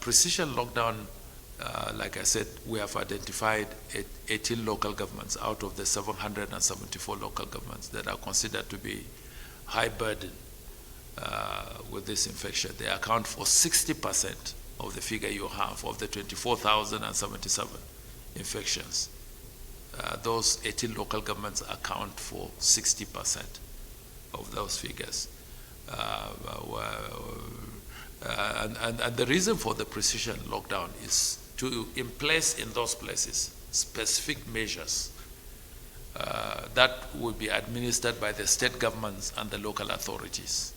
precision lockdown, like I said, we have identified 18 local governments out of the 774 local governments that are considered to be high burden with this infection. They account for 60% of the figure you have of the 24,077 infections. Those 18 local governments account for 60% of those figures. And the reason for the precision lockdown is to in place in those places specific measures that will be administered by the state governments and the local authorities.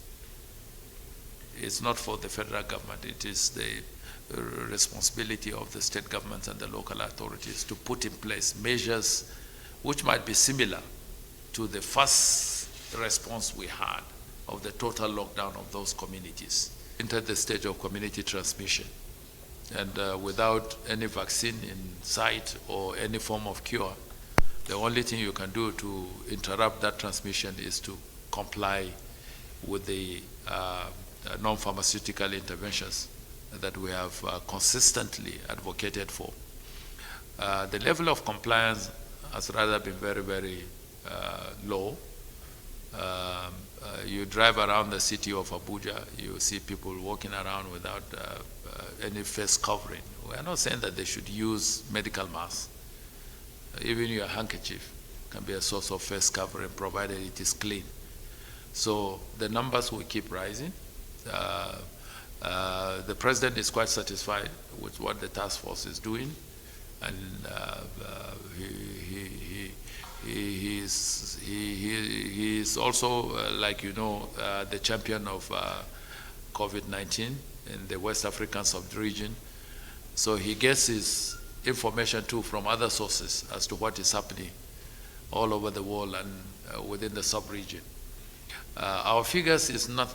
It's not for the federal government, it is the responsibility of the state governments and the local authorities to put in place measures which might be similar to the first response we had of the total lockdown of those communities. Entered the stage of community transmission, and without any vaccine in sight or any form of cure, the only thing you can do to interrupt that transmission is to comply with the non-pharmaceutical interventions that we have consistently advocated for. The level of compliance has rather been very, very low. You drive around the city of Abuja, you see people walking around without any face covering. We are not saying that they should use medical masks. Even your handkerchief can be a source of face covering, provided it is clean. So the numbers will keep rising. The president is quite satisfied with what the task force is doing, and he is also, like you know, the champion of COVID-19 in the West African sub-region. So he gets his information too from other sources as to what is happening all over the world and within the sub-region. Our figures is not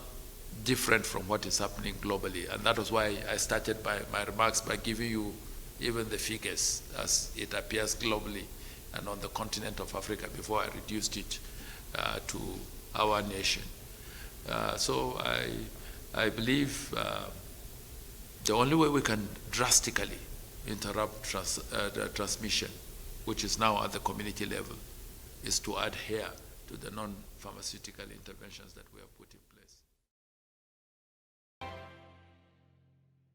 different from what is happening globally, and that was why I started my remarks by giving you even the figures as it appears globally and on the continent of Africa before I reduced it to our nation. So I believe the only way we can drastically interrupt the transmission, which is now at the community level, is to adhere to the non-pharmaceutical interventions that we have put in place.